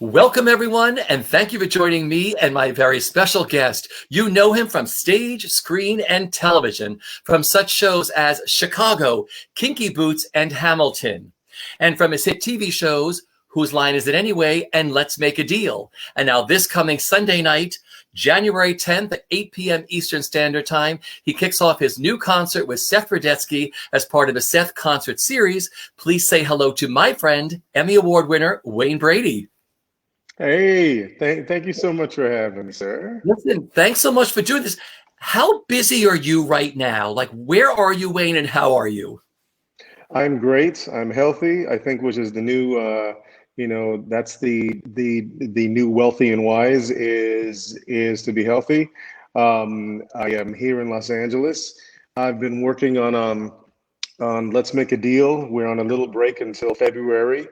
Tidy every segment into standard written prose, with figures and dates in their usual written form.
Welcome, everyone, and thank you for joining me and my very special guest. You know him from stage, screen, and television, from such shows as Chicago, Kinky Boots, and Hamilton, and from his hit TV shows, Whose Line Is It Anyway? And Let's Make a Deal. And now this coming Sunday night, January 10th at 8 p.m. Eastern Standard Time, he kicks off his new concert with Seth Radetsky as part of the Seth Concert Series. Please say hello to my friend, Emmy Award winner, Wayne Brady. Hey, thank you so much for having me, sir. Listen, thanks so much for doing this. How busy are you right now? Like, where are you, Wayne, and how are you? I'm great. I'm healthy. I think, which is the new, that's the new wealthy and wise is to be healthy. I am here in Los Angeles. I've been working on Let's Make a Deal. We're on a little break until February.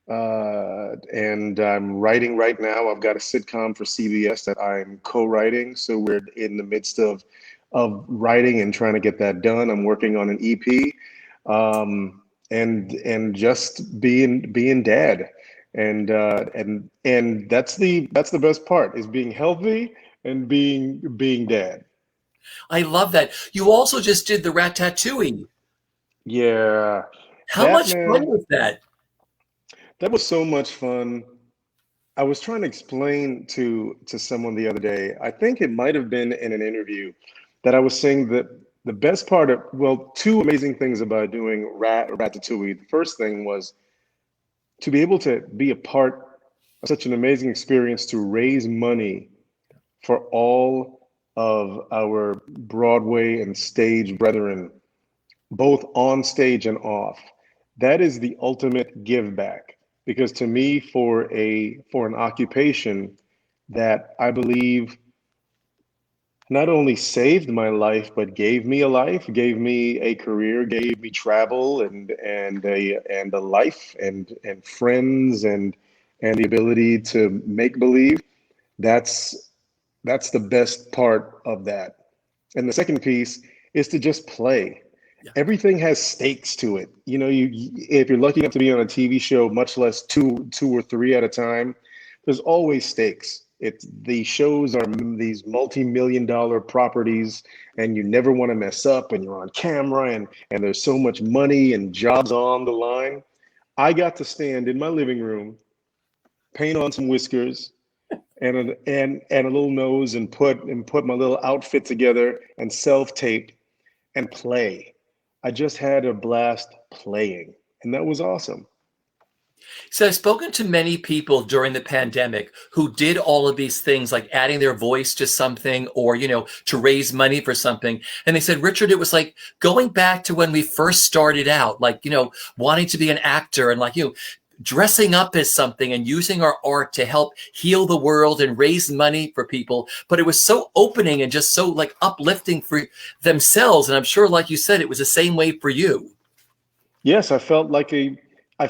And I'm writing right now. I've got a sitcom for CBS that I'm co-writing. So we're in the midst of writing and trying to get that done. I'm working on an EP, and just being dad, and that's the best part, is being healthy and being dad. I love that. You also just did the Ratatouille. Yeah, How that much fun man, was that? that was so much fun. I was trying to explain to someone the other day, I think it might have been in an interview, that I was saying that the best part of, well, two amazing things about doing Ratatouille. The first thing was to be able to be a part of such an amazing experience, to raise money for all of our Broadway and stage brethren, both on stage and off. That is the ultimate give back. Because to me, for an occupation that I believe not only saved my life, but gave me a life, gave me a career, gave me travel and a life and friends and the ability to make believe. That's that's the best part of that. And the second piece is to just play. Yeah. Everything has stakes to it. You know, if you're lucky enough to be on a TV show, much less two or three at a time, there's always stakes. The shows are these multi-million-dollar properties, and you never want to mess up, and you're on camera, and there's so much money and jobs on the line. I got to stand in my living room, paint on some whiskers, and a little nose, and put my little outfit together and self-tape and play. I just had a blast playing, and that was awesome. So I've spoken to many people during the pandemic who did all of these things, like adding their voice to something or, to raise money for something. And they said, Richard, it was like going back to when we first started out, like, wanting to be an actor and like, dressing up as something and using our art to help heal the world and raise money for people. But it was so opening and just so like uplifting for themselves. And I'm sure, like you said, it was the same way for you. Yes, I felt like a kid. I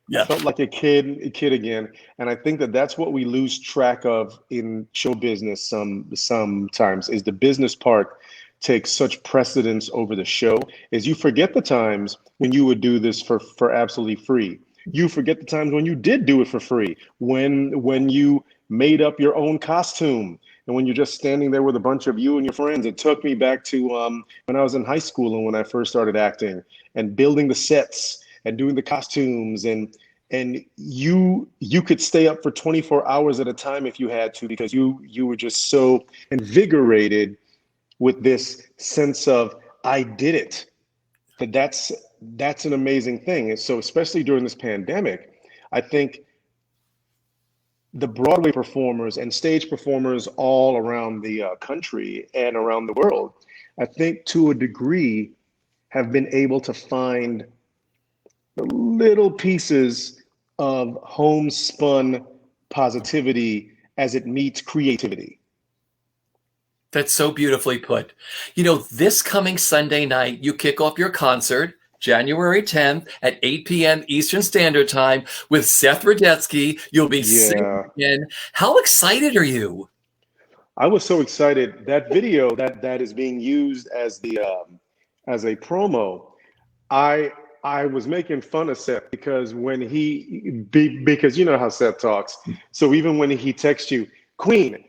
Yeah. felt like a kid again, and I think that that's what we lose track of in show business. Sometimes is the business part takes such precedence over the show, is you forget the times when you would do this for absolutely free. You forget the times when you did do it for free, when you made up your own costume, and when you're just standing there with a bunch of you and your friends. It took me back to when I was in high school and when I first started acting and building the sets and doing the costumes, and you could stay up for 24 hours at a time if you had to, because you were just so invigorated with this sense of I did it. That's an amazing thing. And so especially during this pandemic, I think the Broadway performers and stage performers all around the country and around the world, I think to a degree have been able to find the little pieces of homespun positivity as it meets creativity. That's so beautifully put. This coming Sunday night, you kick off your concert, January 10th at 8 p.m. Eastern Standard Time with Seth Radetsky. You'll be singing Yeah, again. How excited are you? I was so excited. That video that is being used as the as a promo. I I was making fun of Seth because because you know how Seth talks. So even when he texts you, Queen,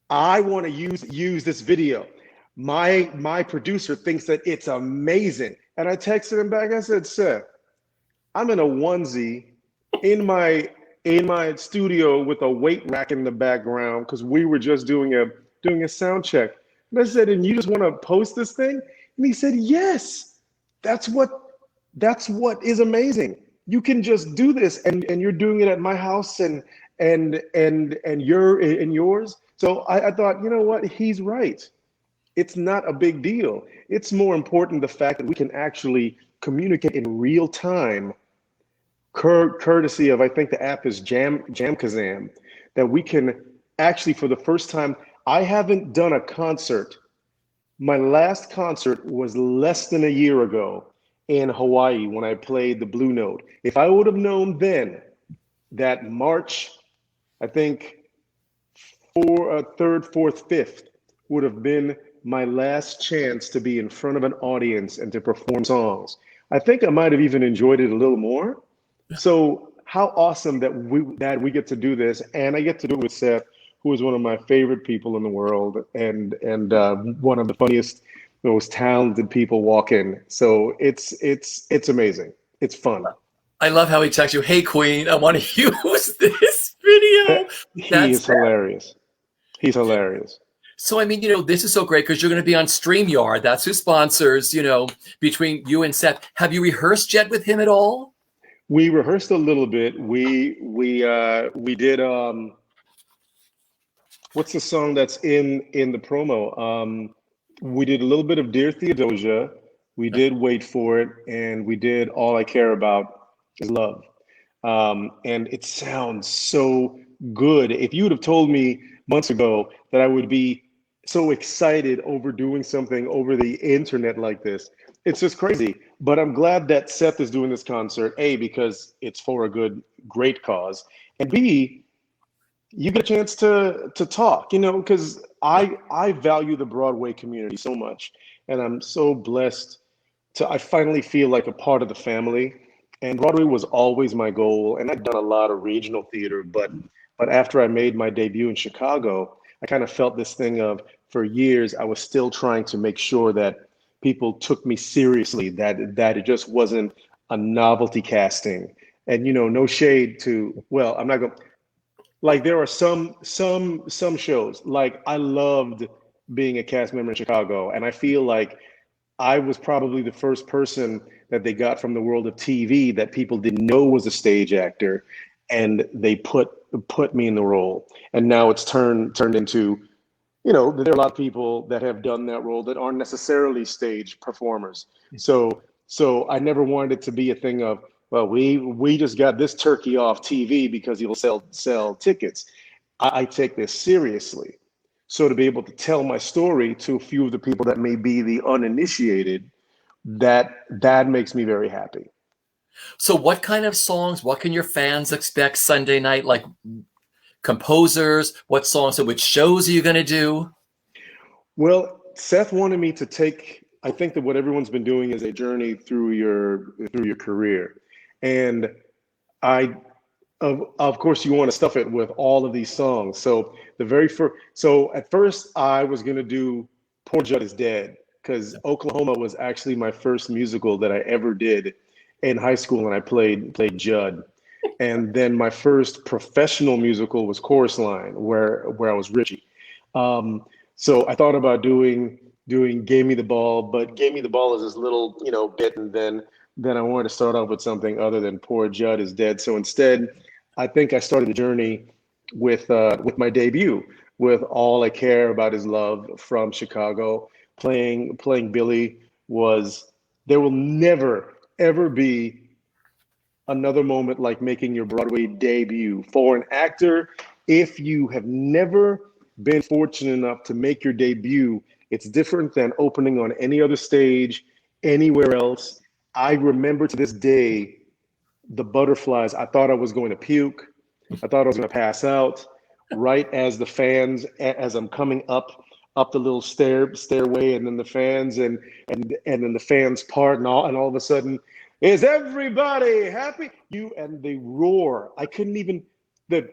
I want to use this video. My producer thinks that it's amazing. And I texted him back. I said, Seth, I'm in a onesie in my studio with a weight rack in the background because we were just doing a sound check. And I said, and you just want to post this thing? And he said, yes. That's what is amazing. You can just do this, and you're doing it at my house and you're in yours. So I thought, you know what? He's right. It's not a big deal. It's more important the fact that we can actually communicate in real time, courtesy of, I think the app is Jamkazam, that we can actually, for the first time, I haven't done a concert. My last concert was less than a year ago in Hawaii when I played the Blue Note. If I would have known then that March, I think, third, fourth, fifth would have been my last chance to be in front of an audience and to perform songs, I think I might have even enjoyed it a little more. So how awesome that we get to do this, and I get to do it with Seth, who is one of my favorite people in the world, and one of the funniest, most talented people walking. So it's amazing. It's fun. I love how he texts you, "Hey Queen, I want to use this video." He is hilarious. He's hilarious. So, I mean, this is so great because you're going to be on StreamYard. That's who sponsors, between you and Seth. Have you rehearsed yet with him at all? We rehearsed a little bit. We did what's the song that's in the promo? We did a little bit of Dear Theodosia. We did Wait for It, and we did All I Care About Is Love. And it sounds so good. If you would have told me months ago that I would be so excited over doing something over the internet like this, it's just crazy. But I'm glad that Seth is doing this concert, A, because it's for a great cause, and B, you get a chance to talk, because I value the Broadway community so much, and I'm so blessed I finally feel like a part of the family. And Broadway was always my goal, and I've done a lot of regional theater, but after I made my debut in Chicago, I kind of felt this thing of, for years, I was still trying to make sure that people took me seriously, that it just wasn't a novelty casting. And no shade to, well, I'm not going, like, there are some shows, like, I loved being a cast member in Chicago, and I feel like I was probably the first person that they got from the world of TV that people didn't know was a stage actor, and they put me in the role. And now it's turned into, there are a lot of people that have done that role that aren't necessarily stage performers. So I never wanted it to be a thing of, well, we just got this turkey off TV because he'll sell tickets. I take this seriously. So to be able to tell my story to a few of the people that may be the uninitiated, that makes me very happy. So what kind of songs, what can your fans expect Sunday night? Like composers, what songs, so which shows are you going to do? Well, Seth wanted me to take, I think that what everyone's been doing is a journey through your career. And of course, you want to stuff it with all of these songs. So at first I was going to do Poor Judd is Dead, because Oklahoma was actually my first musical that I ever did in high school, and I played Judd. And then my first professional musical was Chorus Line, where I was Richie. So I thought about doing Gave Me the Ball, but Gave Me the Ball is this little bit, and then I wanted to start off with something other than Poor Judd is Dead. So instead, I think I started the journey with my debut, with All I Care About Is Love from Chicago. Playing Billy there will never, ever be another moment like making your Broadway debut. For an actor, if you have never been fortunate enough to make your debut, it's different than opening on any other stage, anywhere else. I remember to this day the butterflies. I thought I was going to puke. I thought I was going to pass out. Right as the fans, as I'm coming up the little stairway, and then the fans and then the fans part, and all of a sudden Is everybody happy? And they roar. I couldn't even the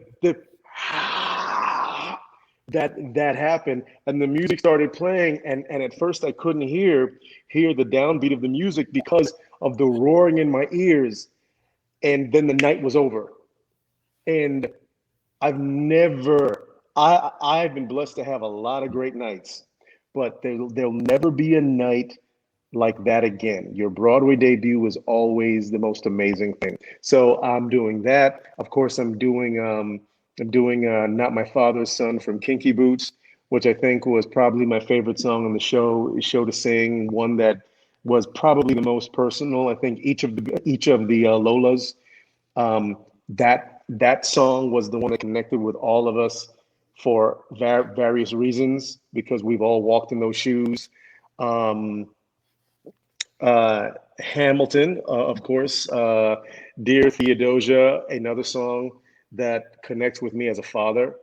that happened, and the music started playing, and at first I couldn't hear the downbeat of the music because of the roaring in my ears. And then the night was over. And I've never I've been blessed to have a lot of great nights, but there'll never be a night like that again. Your Broadway debut was always the most amazing thing. So I'm doing that. Of course, I'm doing Not My Father's Son from Kinky Boots, which I think was probably my favorite song on the show to sing. One that was probably the most personal. I think each of the Lolas, that song was the one that connected with all of us for various reasons, because we've all walked in those shoes. Hamilton, of course, Dear Theodosia, another song that connects with me as a father.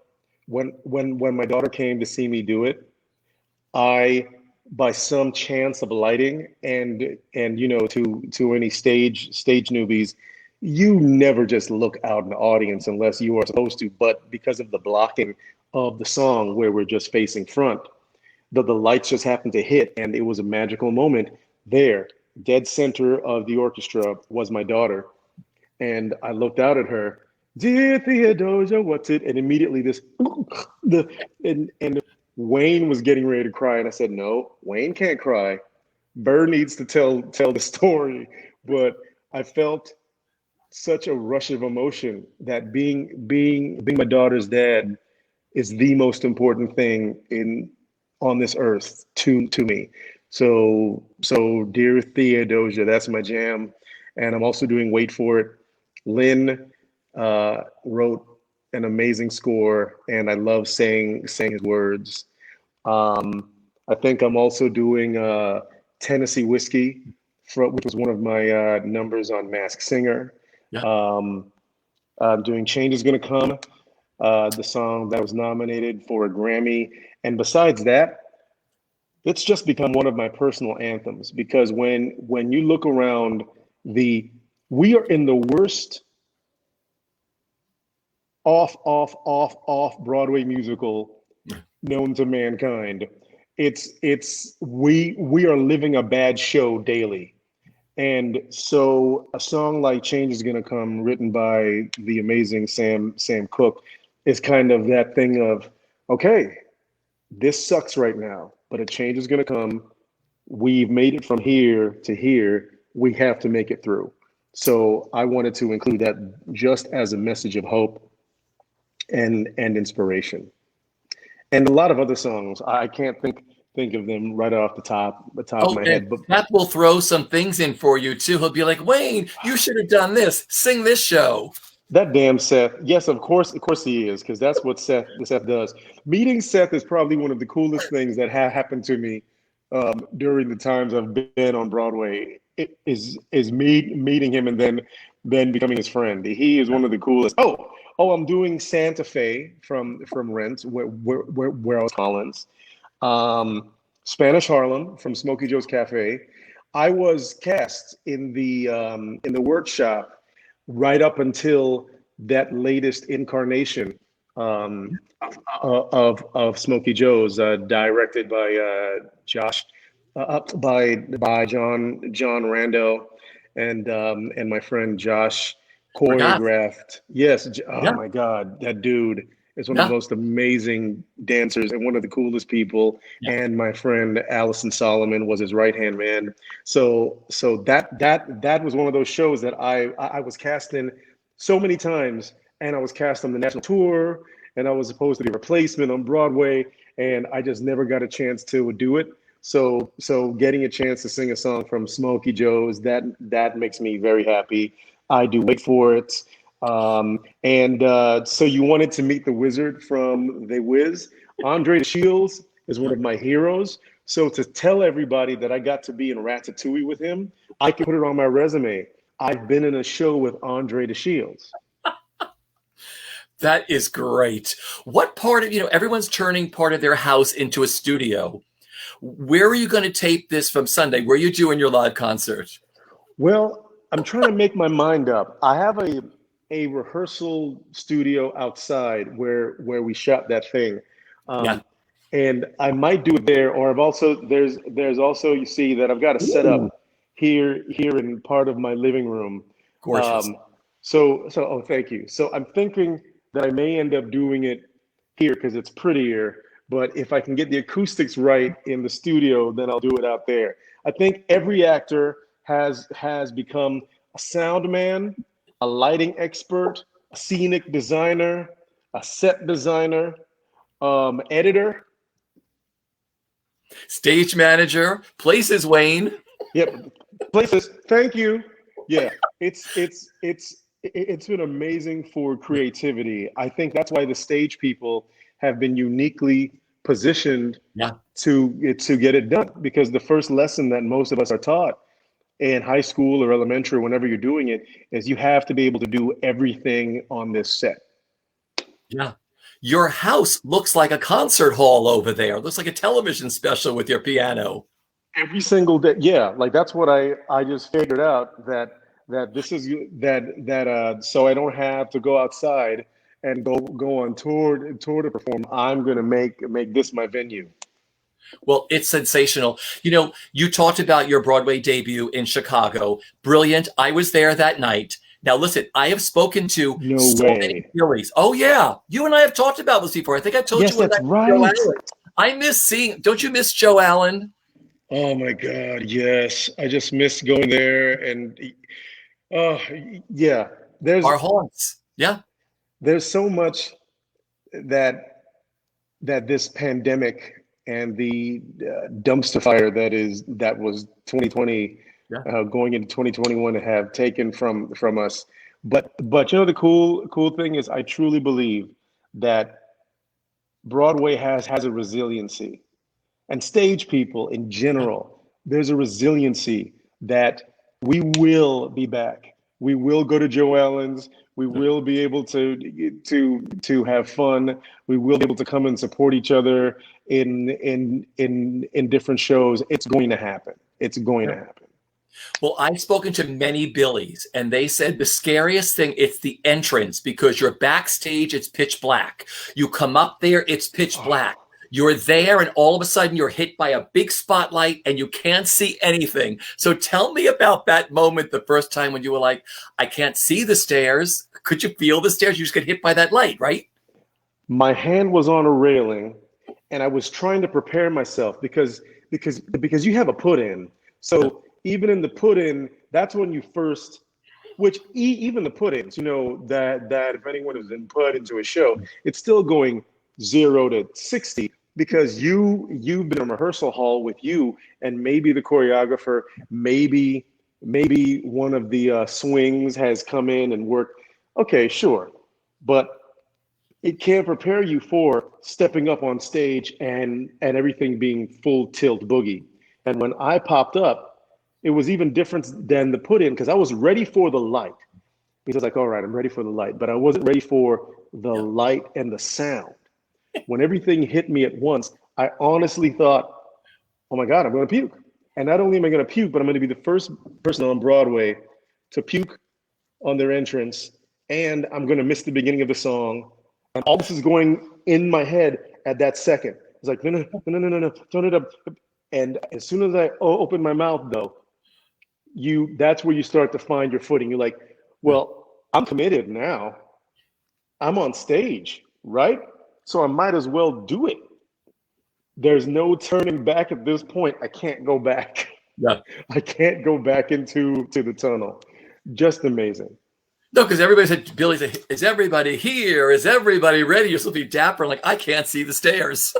When my daughter came to see me do it, I, by some chance of lighting, and to any stage newbies, you never just look out in the audience unless you are supposed to. But because of the blocking of the song, where we're just facing front, the lights just happened to hit, and it was a magical moment. There, dead center of the orchestra, was my daughter, and I looked out at her. Dear Theodosia, what's it? And immediately and Wayne was getting ready to cry, and I said, no, Wayne can't cry. Burr needs to tell the story. But I felt such a rush of emotion that being my daughter's dad is the most important thing on this earth to me. So Dear Theodosia, that's my jam. And I'm also doing Wait For It. Lynn wrote an amazing score, and I love saying his words. I think I'm also doing Tennessee Whiskey, which was one of my numbers on Masked Singer. Yeah. I'm doing Change Is Gonna Come, the song that was nominated for a Grammy. And besides that, it's just become one of my personal anthems, because when you look around, we are in the worst off Broadway musical known to mankind. We are living a bad show daily. And so a song like Change Is Gonna Come, written by the amazing Sam Cooke, is kind of that thing of, okay, this sucks right now, but a change is gonna come. We've made it from here to here. We have to make it through. So I wanted to include that just as a message of hope and inspiration. And a lot of other songs, I can't think of them right off the top of my head. But Matt will throw some things in for you too. He'll be like, Wayne, you should have done this. Sing this show. That damn Seth. Yes, of course he is, because that's what Seth does. Meeting Seth is probably one of the coolest things that happened to me during the times I've been on Broadway. It is meeting him and then becoming his friend. He is one of the coolest. Oh, I'm doing Santa Fe from Rent, where I was Collins. Spanish Harlem from Smokey Joe's Cafe. I was cast in the workshop right up until that latest incarnation of Smokey Joe's, directed by Josh, by John Rando, and my friend Josh choreographed. Yes, oh my God, that dude is one of the most amazing dancers and one of the coolest people. Yeah. And my friend Allison Solomon was his right-hand man. So that was one of those shows that I was cast in so many times, and I was cast on the national tour, and I was supposed to be a replacement on Broadway, and I just never got a chance to do it. So getting a chance to sing a song from Smokey Joe's, that makes me very happy. I do Wait For It. So you wanted to meet the wizard from The Wiz. Andre Shields is one of my heroes. So to tell everybody that I got to be in Ratatouille with him, I can put it on my resume. I've been in a show with Andre DeShields. That is great. What part of, everyone's turning part of their house into a studio. Where are you going to tape this from Sunday? Where are you doing your live concert? Well, I'm trying to make my mind up. I have a rehearsal studio outside where we shot that thing. Yeah. Um, and I might do it there, or I've also there's also, you see, that I've got a Ooh, setup here in part of my living room. gorgeous. Um, so oh, thank you. So I'm thinking that I may end up doing it here because it's prettier. But if I can get the acoustics right in the studio, then I'll do it out there. I think every actor has become a sound man, a lighting expert, a scenic designer, a set designer, editor. Stage manager, places Wayne. Yep, places. Thank you. Yeah, it's been amazing for creativity. I think that's why the stage people have been uniquely positioned Yeah. to get it done, because the first lesson that most of us are taught in high school or elementary, or whenever you're doing it, is you have to be able to do everything on this set. Yeah. Your house looks like a concert hall over there. It looks like a television special with your piano. Every single day. Yeah, like that's what I just figured out, that this is that so I don't have to go outside and go on tour to perform. I'm gonna make this my venue. Well, it's sensational. You know, you talked about your Broadway debut in Chicago. Brilliant. I was there that night. Now, listen, I have spoken to No so many way. Phillies. Oh, yeah. You and I have talked about this before. I think I told Yes, you when I that's met Joe right. Allen. I miss seeing, don't you miss Joe Allen? Oh my God, yes. I just miss going there, and oh yeah. There's Our haunts. Yeah. there's so much that this pandemic and the dumpster fire that was 2020, Yeah. going into 2021, have taken from us. But you know, the cool thing is, I truly believe that Broadway has a resiliency, and stage people in Yeah. general, there's a resiliency that we will be back. We will go to Joe Allen's. We will be able to have fun. We will be able to come and support each other in different shows. It's going to happen. It's going to Yeah. happen. Well, I've spoken to many Billies, and they said the scariest thing, it's the entrance because you're backstage, it's pitch black. You come up there, it's pitch black. Oh, You're there, and all of a sudden you're hit by a big spotlight and you can't see anything. So tell me about that moment the first time when you were like, I can't see the stairs. Could you feel the stairs? You just get hit by that light, right? my hand was on a railing, and I was trying to prepare myself, because you have a put in. Yeah. So even in the put in, that's when you first, which even the put-ins, you know, that if anyone is input into a show, it's still going 0 to 60, because you've been in a rehearsal hall with you, and maybe the choreographer, maybe one of the swings has come in and worked. Okay, sure, but it can't prepare you for stepping up on stage and everything being full tilt boogie. And when I popped up, it was even different than the put in, because I was ready for the light. He was like, all right, I'm ready for the light, but I wasn't ready for the Yeah. light and the sound. When everything hit me at once, I honestly thought, oh my God, I'm going to puke. And not only am I going to puke, but I'm going to be the first person on Broadway to puke on their entrance, and I'm going to miss the beginning of the song. And all this is going in my head at that second. It's like, no, no, no, no, no, no, turn it up. And as soon as I open my mouth, though, that's where you start to find your footing. You're like, well, I'm committed now. I'm on stage, right? So I might as well do it. There's no turning back at this point. I can't go back. Yeah. I can't go back into the tunnel. Just amazing. No, because everybody said, Billy said, is everybody here? Is everybody ready? You're supposed to be dapper. Like, I can't see the stairs.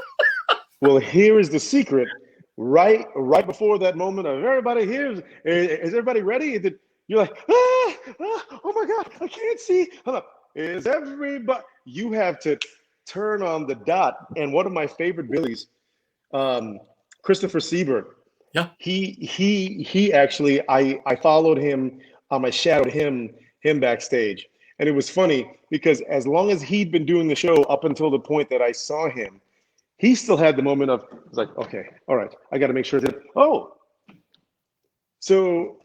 Well, here is the secret. Right before that moment of everybody here, is everybody ready? You're like, oh my God, I can't see. Hold up. Is everybody? You have to turn on the dot. And one of my favorite Billies, Christopher Siebert, Yeah. he actually, I followed him, I shadowed him backstage. And it was funny because as long as he'd been doing the show up until the point that I saw him, he still had the moment of, it's like, okay, all right, I got to make sure that, oh, so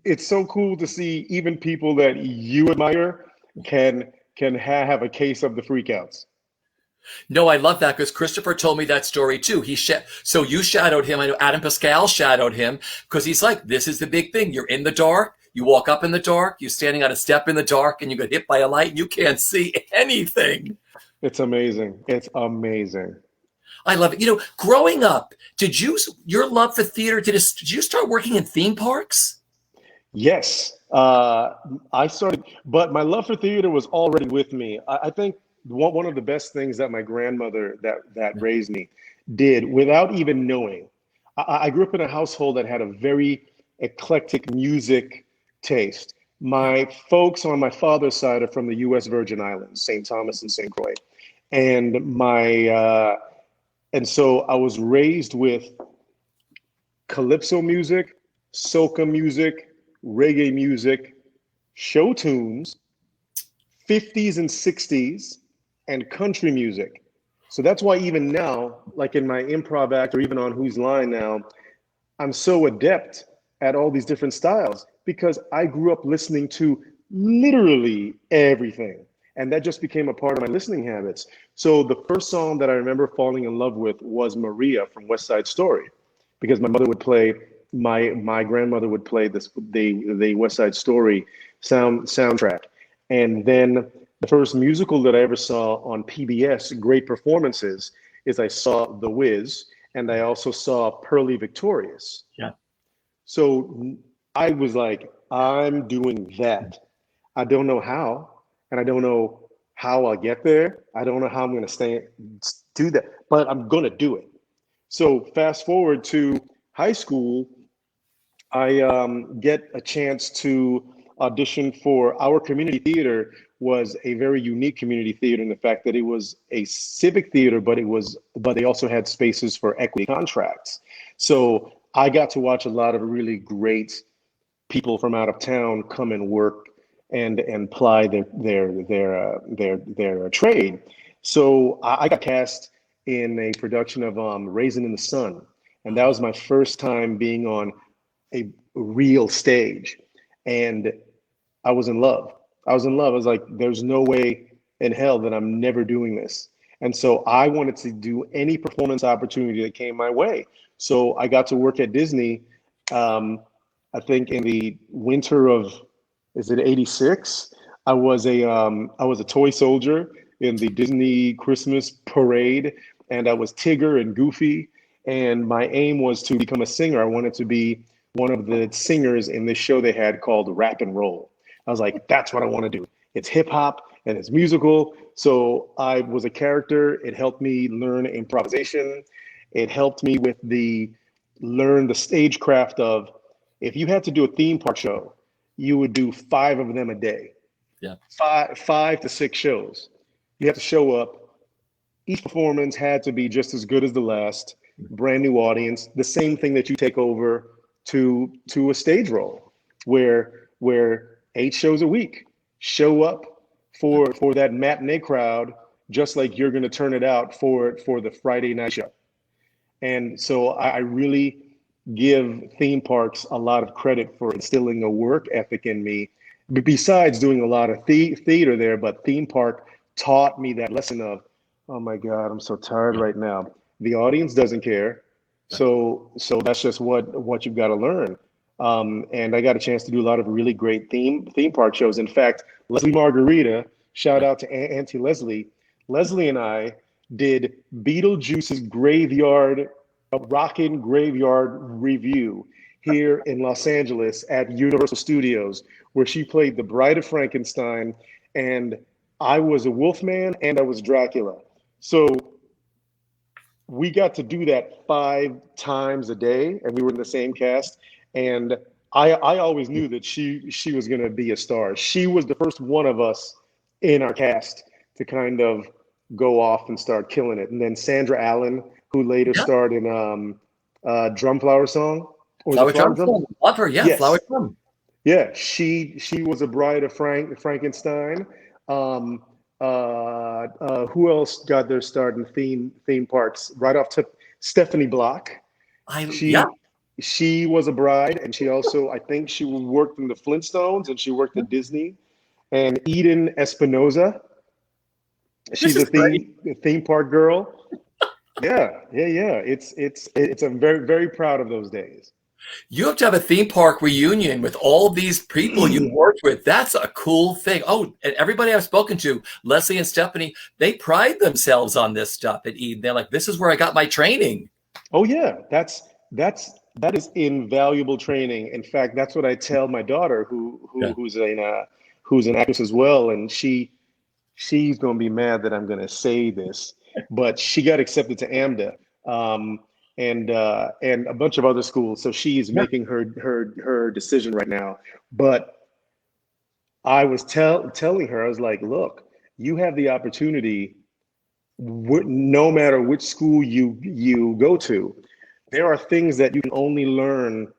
it's so cool to see even people that you admire can have a case of the freakouts. No, I love that because Christopher told me that story too. So you shadowed him. I know Adam Pascal shadowed him because he's like, this is the big thing. You're in the dark. You walk up in the dark. You're standing on a step in the dark, and you get hit by a light, and you can't see anything. It's amazing. It's amazing. I love it. You know, growing up, your love for theater? Did you start working in theme parks? Yes, I started, but my love for theater was already with me. I think one of the best things that my grandmother that raised me did without even knowing. I grew up in a household that had a very eclectic music taste. My folks on my father's side are from the U.S. Virgin Islands, St. Thomas and St. Croix, and and so I was raised with calypso music, soca music, reggae music, show tunes, 50s and 60s, and country music. So that's why even now, like in my improv act or even on Who's Line now, I'm so adept at all these different styles because I grew up listening to literally everything. And that just became a part of my listening habits. So the first song that I remember falling in love with was Maria from West Side Story, because my grandmother would play the West Side Story soundtrack. And then the first musical that I ever saw on PBS, great performances, is I saw The Wiz, and I also saw Pearly Victorious. Yeah. So I was like, I'm doing that. I don't know how, and I don't know how I'll get there. I don't know how I'm going to do that, but I'm going to do it. So fast forward to high school, I get a chance to audition for our community theater. Was a very unique community theater in the fact that it was a civic theater, but they also had spaces for equity contracts. So I got to watch a lot of really great people from out of town come and work and ply their trade. So I got cast in a production of Raisin in the Sun, and that was my first time being on a real stage, and I was in love. I was in love. I was like, there's no way in hell that I'm never doing this. And so I wanted to do any performance opportunity that came my way. So I got to work at Disney, I think in the winter of, is it 86? I was a toy soldier in the Disney Christmas parade, and I was Tigger and Goofy. And my aim was to become a singer. I wanted to be one of the singers in this show they had called Rap and Roll. I was like, that's what I want to do. It's hip hop and it's musical. So I was a character. It helped me learn improvisation. It helped me learn the stagecraft of, if you had to do a theme park show, you would do 5 of them a day. Yeah. Five to 6 shows. You have to show up. Each performance had to be just as good as the last. Brand new audience. The same thing that you take over to a stage role, where 8 shows a week. Show up for that matinee crowd, just like you're going to turn it out for the Friday night show. And so I really give theme parks a lot of credit for instilling a work ethic in me, besides doing a lot of theater there. But theme park taught me that lesson of, oh my God, I'm so tired right now. The audience doesn't care. So that's just what you've got to learn. And I got a chance to do a lot of really great theme park shows. In fact, Leslie Margarita, shout out to Auntie Leslie. Leslie and I did Beetlejuice's Rockin' Graveyard Review here in Los Angeles at Universal Studios, where she played the Bride of Frankenstein, and I was a Wolfman and I was Dracula. So we got to do that 5 times a day, and we were in the same cast. And I always knew that she was going to be a star. She was the first one of us in our cast to kind of go off and start killing it. And then Sandra Allen, who later starred in Drum Flower Song. Flower Drum? Love her, yeah. Yes. Flower Drum. Yeah, she was a bride of Frankenstein. Who else got their start in theme parks? Right off to Stephanie Block. she was a bride, and she also, I think she worked in the Flintstones, and she worked at Disney. And Eden Espinoza, This she's is great. a theme park girl. Yeah, yeah, yeah. It's I'm very, very proud of those days. You have to have a theme park reunion with all these people you worked with. That's a cool thing. Oh, and everybody I've spoken to, Leslie and Stephanie, they pride themselves on this stuff at Eden. They're like, this is where I got my training. Oh yeah, that is invaluable training. In fact, that's what I tell my daughter, Yeah. who's an actress as well, and she's going to be mad that I'm going to say this, but she got accepted to AMDA, um, and a bunch of other schools. So she's Yeah. making her decision right now. But I was telling her, I was like, look, you have the opportunity, no matter which school you go to, there are things that you can only learn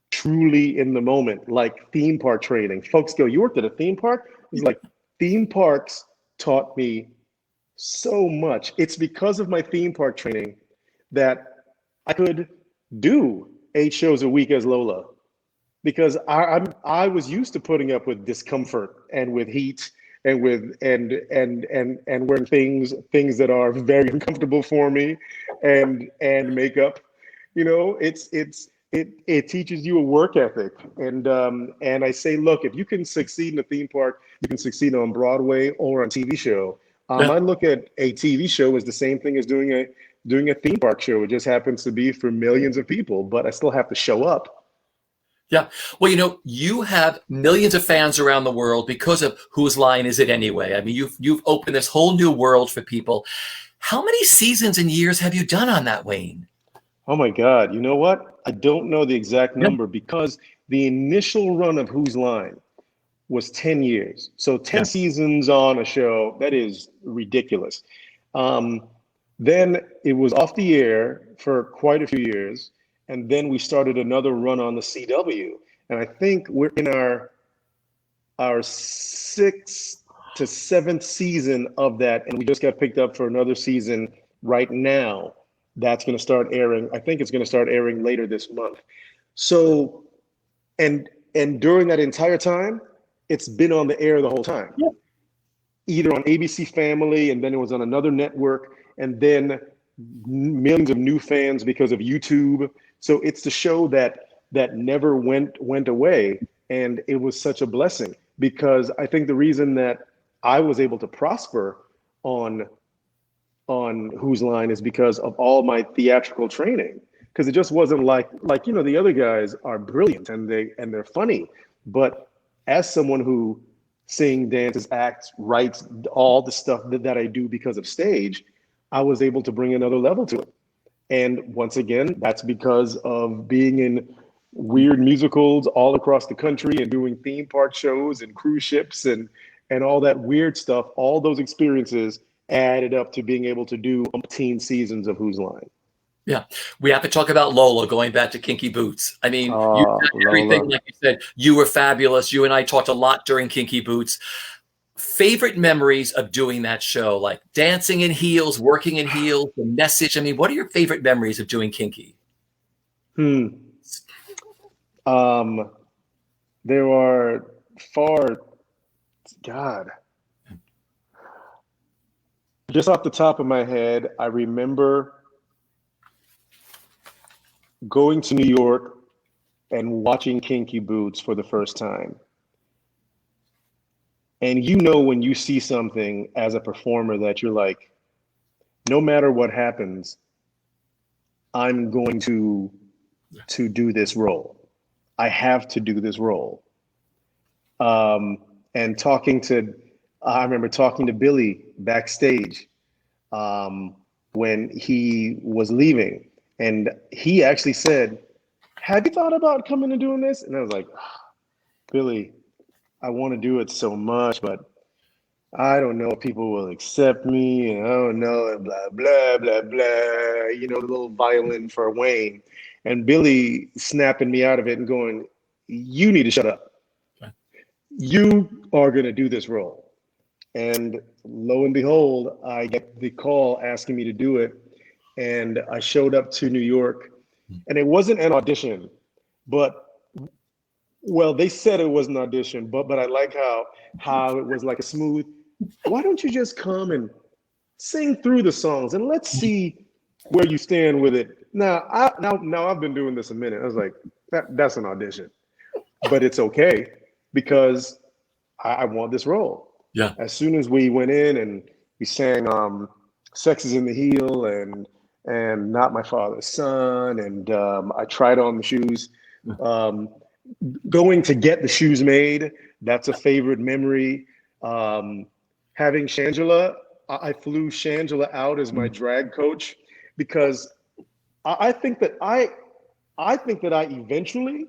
truly in the moment, like theme park training. Folks go, you worked at a theme park? It's like theme parks taught me so much. It's because of my theme park training that I could do 8 shows a week as Lola, because I was used to putting up with discomfort and with heat and with and wearing things that are very uncomfortable for me, and makeup. You know, it teaches you a work ethic, and I say, look, if you can succeed in a theme park, you can succeed on Broadway or on TV show. Yeah. I look at a TV show as the same thing as doing a theme park show. It just happens to be for millions of people, but I still have to show up. Yeah. Well, you have millions of fans around the world because of Whose Line Is It Anyway? I mean, you've opened this whole new world for people. How many seasons and years have you done on that, Wayne? Oh my God, you know what? I don't know the exact Yeah. number, because the initial run of Whose Line was 10 years. So 10 Yeah. seasons on a show, that is ridiculous. Um, then it was off the air for quite a few years. And then we started another run on the CW. And I think we're in our sixth to seventh season of that. And we just got picked up for another season right now. That's going to start airing. I think it's going to start airing later this month. So, and during that entire time, it's been on the air the whole time, Yeah. either on ABC Family, and then it was on another network, and then millions of new fans because of YouTube. So it's the show that never went away, and it was such a blessing, because I think the reason that I was able to prosper on Whose Line is because of all my theatrical training. Because it just wasn't like the other guys are brilliant and they're funny, but as someone who sings, dances, acts, writes, all the stuff that I do because of stage, I was able to bring another level to it. And once again, that's because of being in weird musicals all across the country and doing theme park shows and cruise ships and all that weird stuff. All those experiences added up to being able to do umpteen seasons of Whose Line. Yeah. We have to talk about Lola, going back to Kinky Boots. I mean, you've done everything, Lola. like you said. You were fabulous. You and I talked a lot during Kinky Boots. Favorite memories of doing that show, like dancing in heels, working in heels, the message. I mean, what are your favorite memories of doing Kinky? Hmm. Um, there are far, God, just off the top of my head, I remember going to New York and watching Kinky Boots for the first time. And when you see something as a performer that you're like, no matter what happens, I'm going to do this role. I have to do this role. Um, and I remember talking to Billy backstage, when he was leaving, and he actually said, "Have you thought about coming and doing this?" And I was like, "Billy, I want to do it so much, but I don't know if people will accept me, and I don't know, and blah, blah, blah, blah," the little violin for Wayne. And Billy snapping me out of it and going, "You need to shut up. You are going to do this role." And lo and behold, I get the call asking me to do it. And I showed up to New York, and it wasn't an audition, but well, they said it was an audition, but I like how it was like a smooth. Why don't you just come and sing through the songs and let's see where you stand with it. Now I've been doing this a minute. I was like, that's an audition, but it's okay because I want this role. Yeah. As soon as we went in and we sang "Sex Is in the Heel" and "Not My Father's Son," and I tried on the shoes. Going to get the shoes made, that's a favorite memory. Having Shangela, I flew Shangela out as my drag coach because I think that I eventually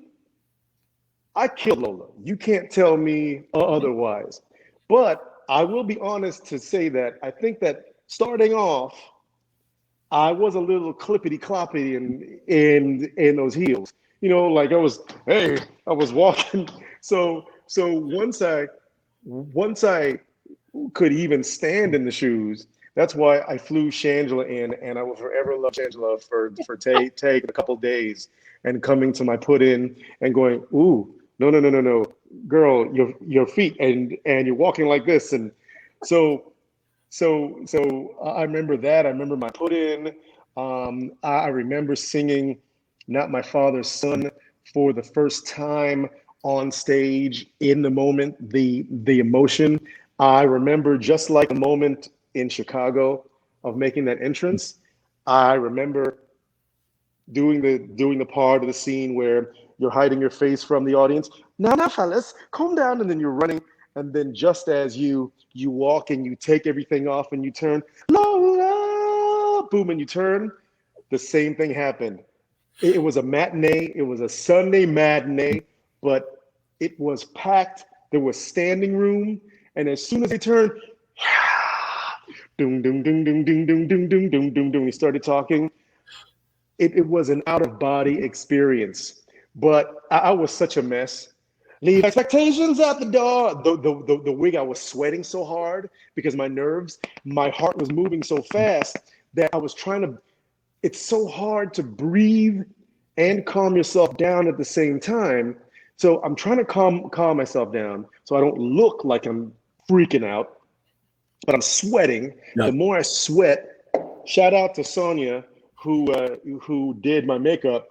I killed Lola. You can't tell me otherwise. But I will be honest to say that I think that starting off, I was a little clippity cloppity in those heels. You know, like I was walking. So once I could even stand in the shoes, that's why I flew Shangela in, and I will forever love Shangela for taking a couple days and coming to my put in and going, ooh, no, girl, your feet and you're walking like this, and so I remember that. I remember my put in. I remember singing "Not My Father's Son" for the first time on stage in the moment, the emotion. I remember just like the moment in Chicago of making that entrance. I remember doing the part of the scene where you're hiding your face from the audience. Now, fellas, calm down, and then you're running, and then just as you walk and you take everything off and you turn, Lola, boom, and you turn, the same thing happened. It was a matinee. It was a Sunday matinee, but it was packed. There was standing room, and as soon as they turned, doom, doom, doom, doom, doom, doom, doom, doom, doom, doom, doom, he started talking. It was an out-of-body experience, but I was such a mess. Leave expectations at the door. The wig, I was sweating so hard because my heart was moving so fast that I was trying to, it's so hard to breathe and calm yourself down at the same time. So I'm trying to calm myself down so I don't look like I'm freaking out, but I'm sweating. Yeah. The more I sweat, shout out to Sonia who did my makeup.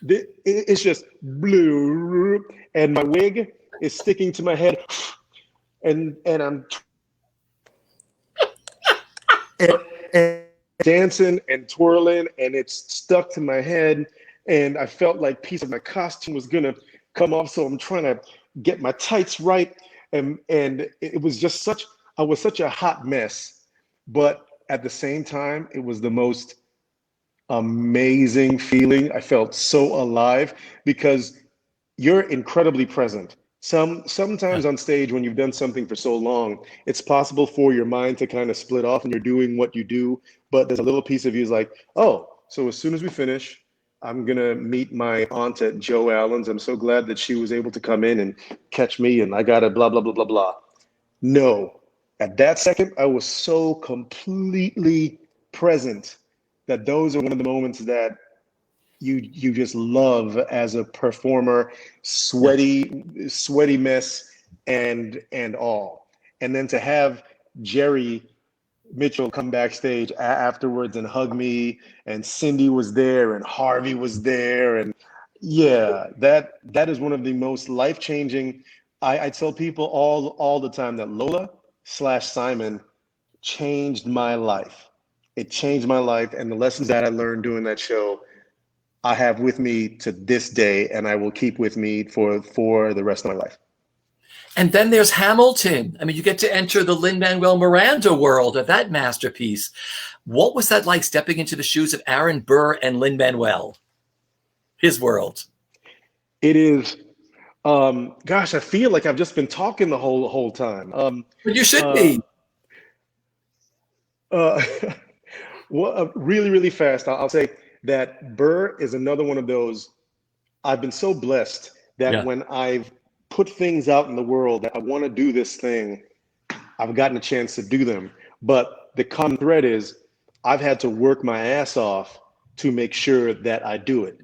It's just blue, and my wig is sticking to my head, and I'm and dancing and twirling, and it's stuck to my head, and I felt like a piece of my costume was gonna come off, so I'm trying to get my tights right, and it was just I was such a hot mess, but at the same time, it was the most amazing feeling. I felt so alive because you're incredibly present. Sometimes on stage when you've done something for so long, it's possible for your mind to kind of split off and you're doing what you do, but there's a little piece of you is like, oh, so as soon as we finish, I'm gonna meet my aunt at Joe Allen's. I'm so glad that she was able to come in and catch me, and I gotta blah blah blah blah blah. No, at that second, I was so completely present that those are one of the moments that you just love as a performer, sweaty mess and all. And then to have Jerry Mitchell come backstage afterwards and hug me, and Cindy was there and Harvey was there, and yeah, that is one of the most life-changing. I tell people all the time that Lola/Simon changed my life. It changed my life, and the lessons that I learned doing that show, I have with me to this day, and I will keep with me for the rest of my life. And then there's Hamilton. I mean, you get to enter the Lin-Manuel Miranda world of that masterpiece. What was that like, stepping into the shoes of Aaron Burr and Lin-Manuel? His world. It is, gosh, I feel like I've just been talking the whole time. But you should be. Well, really fast, I'll say that Burr is another one of those. I've been so blessed that when I've put things out in the world that I want to do this thing, I've gotten a chance to do them. But the common thread is I've had to work my ass off to make sure that I do it.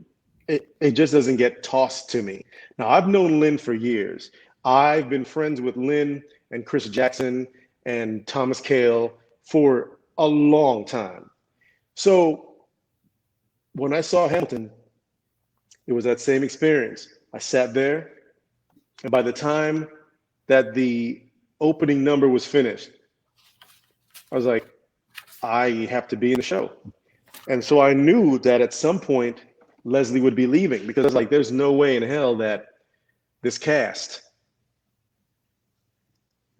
It just doesn't get tossed to me. Now, I've known Lynn for years. I've been friends with Lynn and Chris Jackson and Thomas Cale for a long time. So when I saw Hamilton, it was that same experience. I sat there, and by the time that the opening number was finished, I was like, I have to be in the show. And so I knew that at some point Leslie would be leaving, because I was like, there's no way in hell that this cast,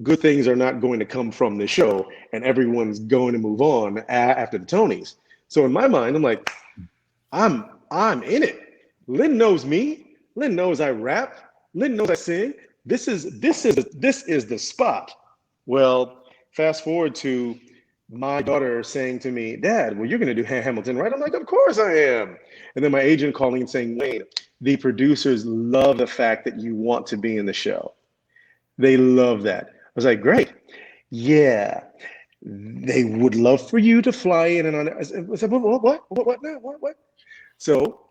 good things are not going to come from this show and everyone's going to move on after the Tonys. So in my mind, I'm like, I'm in it. Lynn knows me. Lynn knows I rap. Lynn knows I sing. This is the spot. Well, fast forward to my daughter saying to me, Dad, well, you're going to do Hamilton, right? I'm like, of course I am. And then my agent calling and saying, Wayne, the producers love the fact that you want to be in the show. They love that. I was like, great. Yeah. They would love for you to fly in and on. I said, what? So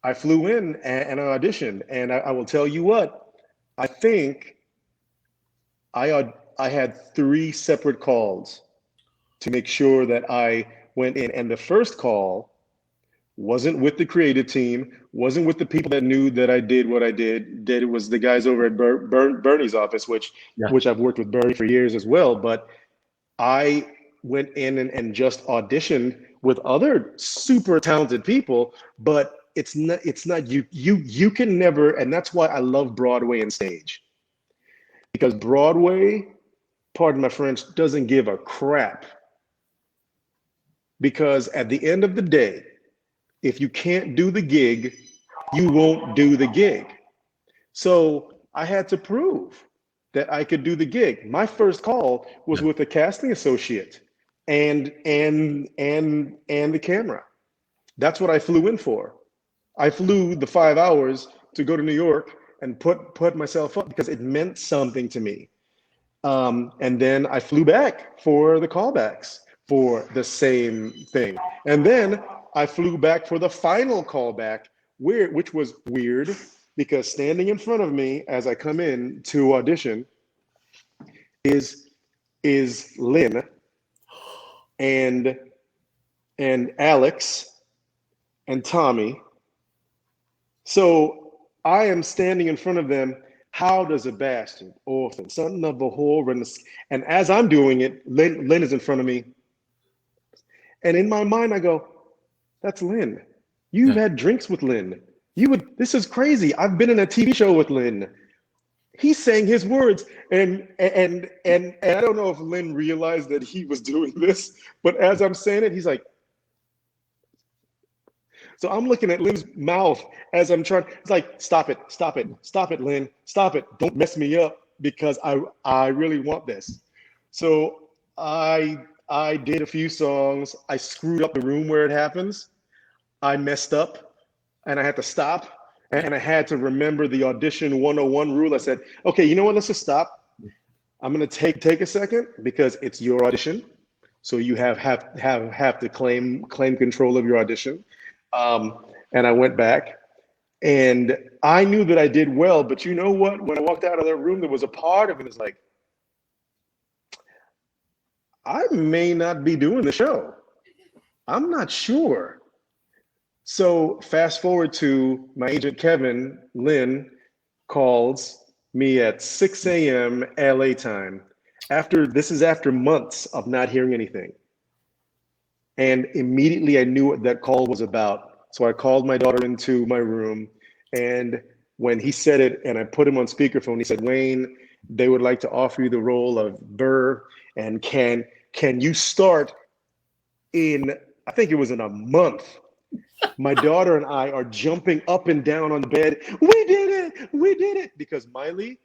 I flew in and I auditioned. And I will tell you what, I think I had 3 separate calls to make sure that I went in. And the first call wasn't with the creative team, wasn't with the people that knew that I did what I did. It was the guys over at Bernie's office, which I've worked with Bernie for years as well. But I went in and just auditioned with other super talented people, but it's not you can never, and that's why I love Broadway and stage. Because Broadway, pardon my French, doesn't give a crap. Because at the end of the day, if you can't do the gig, you won't do the gig. So I had to prove that I could do the gig. My first call was with a casting associate and the camera. That's what I flew in for. I flew the 5 hours to go to New York and put myself up because it meant something to me. And then I flew back for the callbacks for the same thing. And then I flew back for the final callback, which was weird, because standing in front of me as I come in to audition is Lynn and Alex and Tommy. So I am standing in front of them. How does a bastard, orphan, son of a whore, and as I'm doing it, Lynn is in front of me. And in my mind, I go, that's Lynn. You've had drinks with Lynn. This is crazy. I've been in a TV show with Lynn. He's saying his words. And I don't know if Lynn realized that he was doing this, but as I'm saying it, he's like, so I'm looking at Lynn's mouth as I'm trying. It's like, stop it, Lynn, stop it. Don't mess me up, because I really want this. So I did a few songs. I screwed up the room where it happens. I messed up and I had to stop, and I had to remember the audition 101 rule. I said, okay, you know what? Let's just stop. I'm going to take a second, because it's your audition. So you have to claim control of your audition. And I went back, and I knew that I did well, but you know what? When I walked out of that room, there was a part of it that's like, I may not be doing the show. I'm not sure. So fast forward to my agent, Kevin. Lynn calls me at 6 a.m. LA time. This is after months of not hearing anything. And immediately I knew what that call was about. So I called my daughter into my room, and when he said it and I put him on speakerphone, he said, Wayne, they would like to offer you the role of Burr, and can you start in, I think it was in a month. My daughter and I are jumping up and down on the bed. We did it, because Miley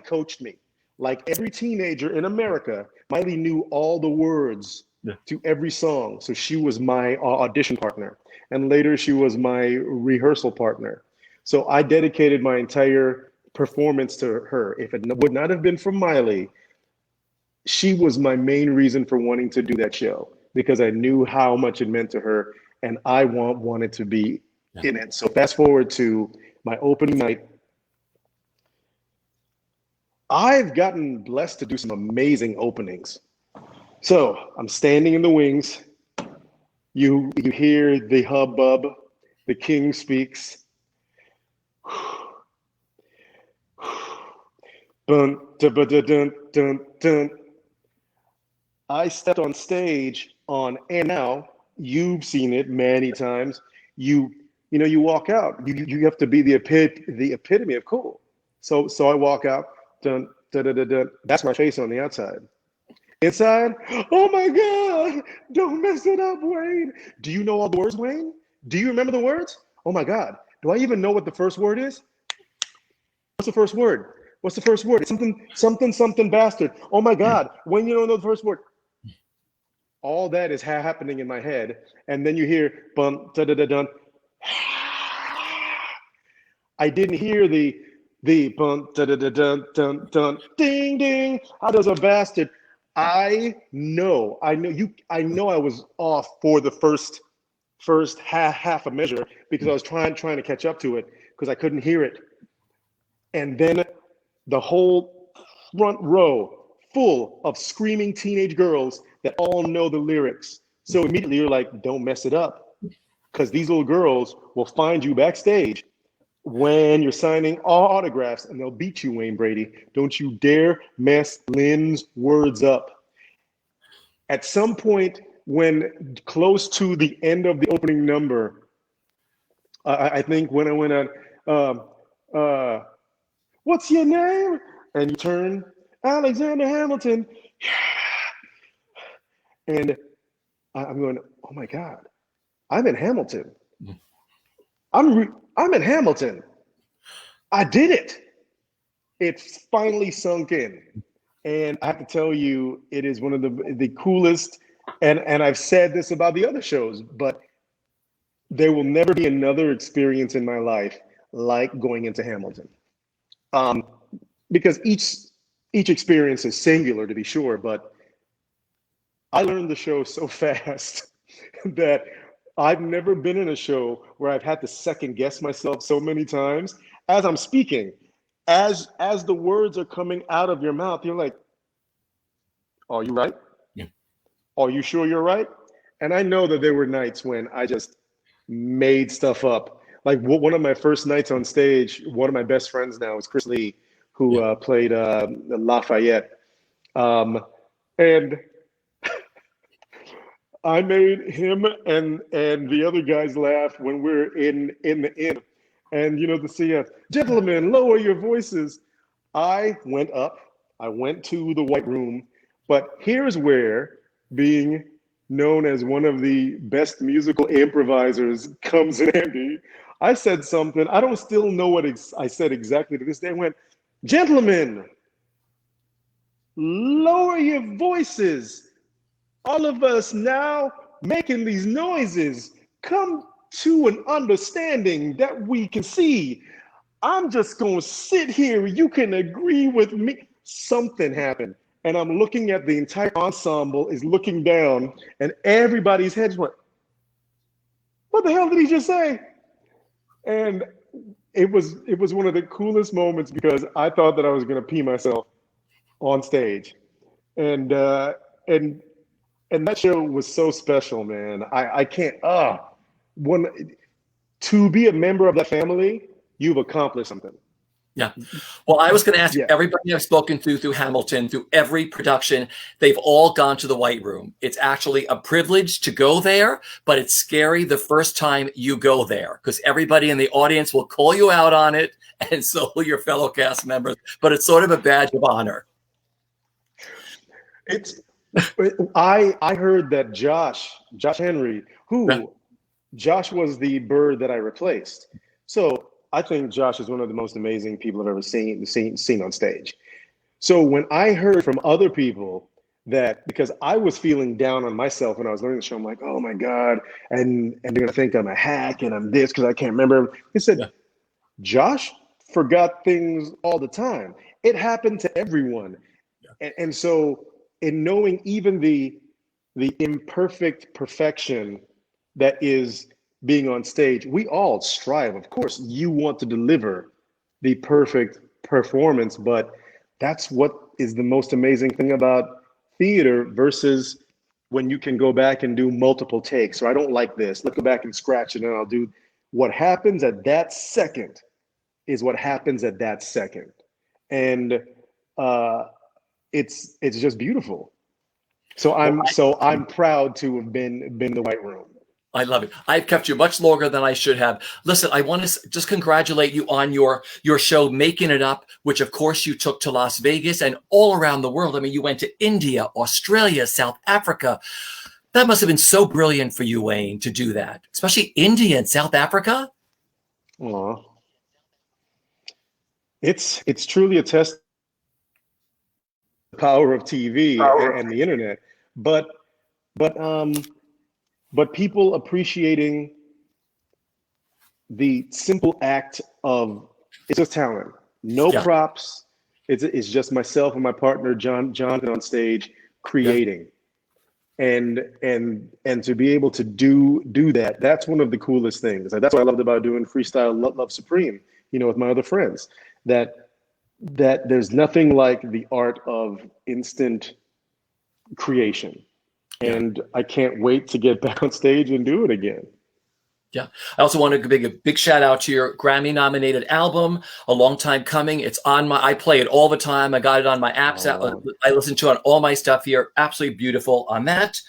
coached me. Like every teenager in America, Miley knew all the words to every song. So she was my audition partner. And later she was my rehearsal partner. So I dedicated my entire performance to her. If it would not have been for Miley, she was my main reason for wanting to do that show, because I knew how much it meant to her. and I wanted to be in it. So fast forward to my opening night. I've gotten blessed to do some amazing openings. So I'm standing in the wings. You hear the hubbub. The king speaks. Dun, dun, dun, dun, dun, dun. I stepped on stage and now you've seen it many times. You walk out. You have to be the epitome of cool. So I walk out. Dun, dun, dun, dun, dun. That's my face on the outside. Inside, oh my God, don't mess it up, Wayne. Do you know all the words, Wayne? Do you remember the words? Oh my God, do I even know what the first word is? What's the first word? What's the first word? It's something bastard. Oh my God, Wayne, you don't know the first word. All that is happening in my head. And then you hear, bum, da da da dun. I didn't hear the bum, da da da dun, dun, dun, ding, ding. How does a bastard? I know I was off for the first half a measure because I was trying to catch up to it because I couldn't hear it. And then the whole front row full of screaming teenage girls that all know the lyrics. So immediately you're like, don't mess it up, because these little girls will find you backstage when you're signing autographs and they'll beat you, Wayne Brady. Don't you dare mess Lynn's words up. At some point, when close to the end of the opening number, I think when I went on, what's your name? And you turn, Alexander Hamilton. And I'm going, oh my God, I'm in Hamilton. I'm in Hamilton. I did it. It finally sunk in. And I have to tell you, it is one of the coolest, and I've said this about the other shows, but there will never be another experience in my life like going into Hamilton. Because each experience is singular, to be sure, but I learned the show so fast that I've never been in a show where I've had to second guess myself so many times as I'm speaking. As the words are coming out of your mouth, you're like, are you right? Yeah. Are you sure you're right? And I know that there were nights when I just made stuff up. Like one of my first nights on stage, one of my best friends now is Chris Lee, who played Lafayette. And I made him and the other guys laugh when we're in the inn. And the CF, gentlemen, lower your voices. I went up. I went to the White Room. But here's where being known as one of the best musical improvisers comes in handy. I said something. I don't still know what I said exactly to this day. I went, gentlemen, lower your voices. All of us now making these noises, come to an understanding that we can see. I'm just going to sit here. You can agree with me. Something happened. And I'm looking at the entire ensemble is looking down, and everybody's heads went, what the hell did he just say? And it was one of the coolest moments because I thought that I was going to pee myself on stage. And that show was so special, man. I can't, to be a member of that family, you've accomplished something. Yeah. Well, I was going to ask Yeah. everybody I've spoken to through Hamilton, through every production, they've all gone to the White Room. It's actually a privilege to go there, but it's scary the first time you go there because everybody in the audience will call you out on it, and so will your fellow cast members. But it's sort of a badge of honor. I heard that Josh Henry, Josh was the bird that I replaced. So I think Josh is one of the most amazing people I've ever seen on stage. So when I heard from other people that, because I was feeling down on myself when I was learning the show, I'm like, oh my God, and they're gonna think I'm a hack and I'm this because I can't remember. He said, Josh forgot things all the time. It happened to everyone. And so in knowing even the imperfect perfection that is being on stage. We all strive. Of course, you want to deliver the perfect performance, but that's what is the most amazing thing about theater versus when you can go back and do multiple takes. So I don't like this. Let's go back and scratch it, and I'll do what happens at that second is what happens at that second. And it's just beautiful. So I'm proud to have been in the White Room. I love it. I've kept you much longer than I should have. Listen, I want to just congratulate you on your show, Making It Up, which of course you took to Las Vegas and all around the world. I mean, you went to India, Australia, South Africa. That must have been so brilliant for you, Wayne, to do that, especially India and South Africa. Aw. It's truly a test of the power of TV and the internet. But people appreciating the simple act of it's just talent, no props. It's just myself and my partner Jonathan on stage creating, and to be able to do that. That's one of the coolest things. That's what I loved about doing Freestyle Love Supreme. With my other friends, that there's nothing like the art of instant creation. And I can't wait to get back on stage and do it again. Yeah. I also want to give a big shout out to your Grammy nominated album, A Long Time Coming. It's on I play it all the time. I got it on my apps. I listen to it on all my stuff here. Absolutely beautiful on that.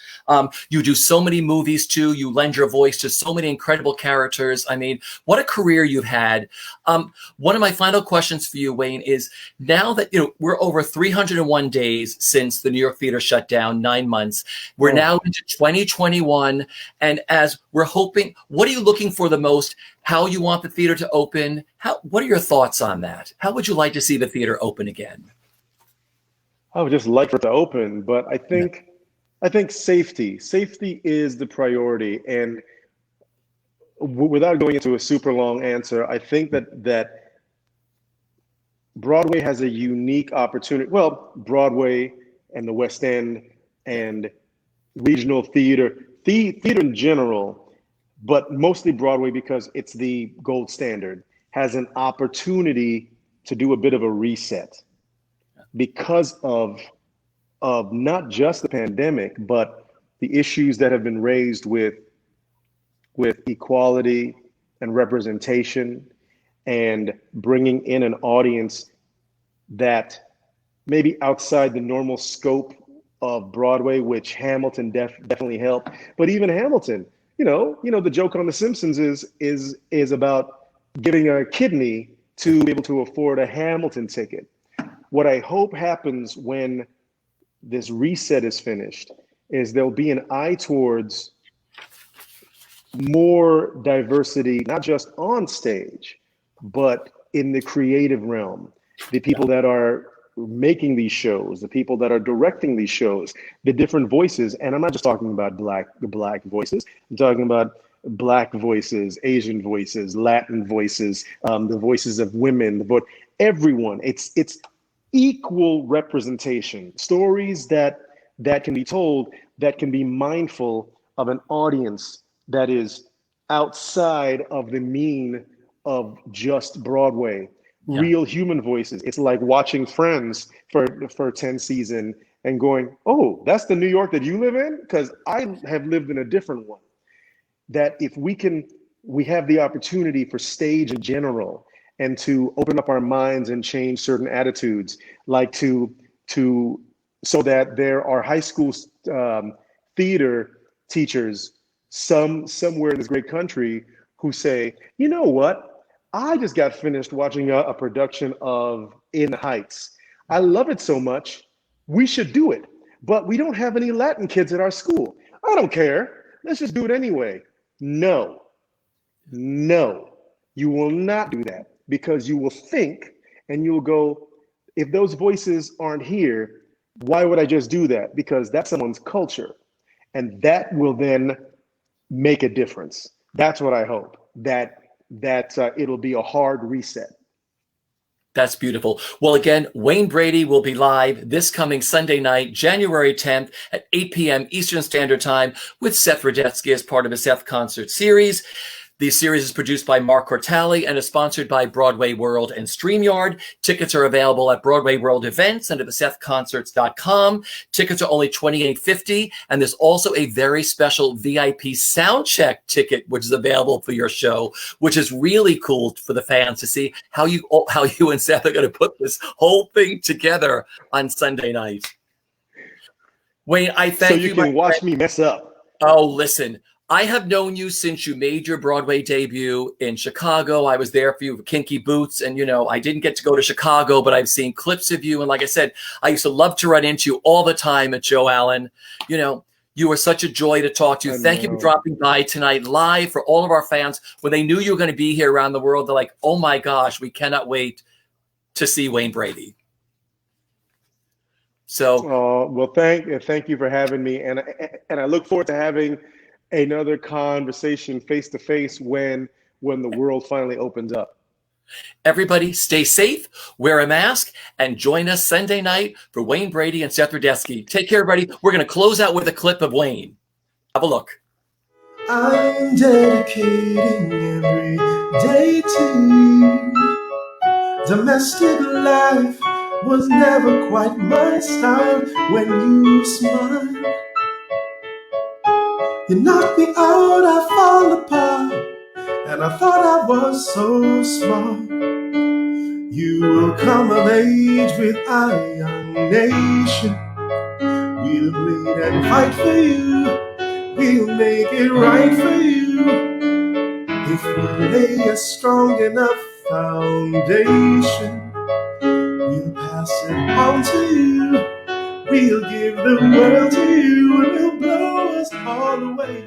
You do so many movies too. You lend your voice to so many incredible characters. I mean, what a career you've had. One of my final questions for you, Wayne, is now that we're over 301 days since the New York theater shut down, 9 months. We're now into 2021. And as we're hoping, what are you looking for the most? How you want the theater to open? What are your thoughts on that? How would you like to see the theater open again? I would just like for it to open, but I think safety is the priority. And without going into a super long answer, I think that Broadway has a unique opportunity. Well, Broadway and the West End and regional theater in general, but mostly Broadway because it's the gold standard, has an opportunity to do a bit of a reset because of not just the pandemic, but the issues that have been raised with equality and representation, and bringing in an audience that maybe outside the normal scope of Broadway, which Hamilton definitely helped. But even Hamilton, the joke on The Simpsons is about giving a kidney to be able to afford a Hamilton ticket. What I hope happens when this reset is finished is there'll be an eye towards more diversity, not just on stage, but in the creative realm. The people that are making these shows, the people that are directing these shows, the different voices. And I'm not just talking about the black voices. I'm talking about Black voices, Asian voices, Latin voices, the voices of women, but everyone. It's equal representation. Stories that can be told, that can be mindful of an audience that is outside of the mean of just Broadway. Real human voices. It's like watching Friends for 10 seasons and going, oh, that's the New York that you live in? Because I have lived in a different one. That if we have the opportunity for stage in general and to open up our minds and change certain attitudes, like so that there are high school theater teachers somewhere in this great country who say, you know what? I just got finished watching a production of In the Heights. I love it so much. We should do it. But we don't have any Latin kids at our school. I don't care. Let's just do it anyway. No, you will not do that, because you will think and you'll go, if those voices aren't here, why would I just do that? Because that's someone's culture. And that will then make a difference. That's what I hope, that it'll be a hard reset. That's beautiful. Well, again, Wayne Brady will be live this coming Sunday night, January 10th at 8 p.m. Eastern Standard Time with Seth Radetsky as part of a Seth concert series. The series is produced by Mark Cortali and is sponsored by BroadwayWorld and StreamYard. Tickets are available at Broadway World Events and at thesethconcerts.com. Tickets are only $28.50, and there's also a very special VIP sound check ticket, which is available for your show, which is really cool for the fans to see how you and Seth are going to put this whole thing together on Sunday night. Wayne, I thank you. So you can watch me mess up. Oh, listen. I have known you since you made your Broadway debut in Chicago. I was there for you for Kinky Boots. And, I didn't get to go to Chicago, but I've seen clips of you. And like I said, I used to love to run into you all the time at Joe Allen. You were such a joy to talk to. Thank you for dropping by tonight live for all of our fans. When they knew you were going to be here around the world, they're like, oh my gosh, we cannot wait to see Wayne Brady. So, well, thank you for having me. And I look forward to having another conversation face to face when the world finally opens up. Everybody stay safe, wear a mask, and join us Sunday night for Wayne Brady and Seth Radetsky. Take care, everybody. We're going to close out with a clip of Wayne. Have a look. I'm dedicating every day to you. Domestic life was never quite my style. When you smile, you knock me out, I fall apart, and I thought I was so smart. You will come of age with our young nation. We'll bleed and fight for you. We'll make it right for you. If we lay a strong enough foundation, we'll pass it on to you. We'll give the world to you, and we'll blow us all away.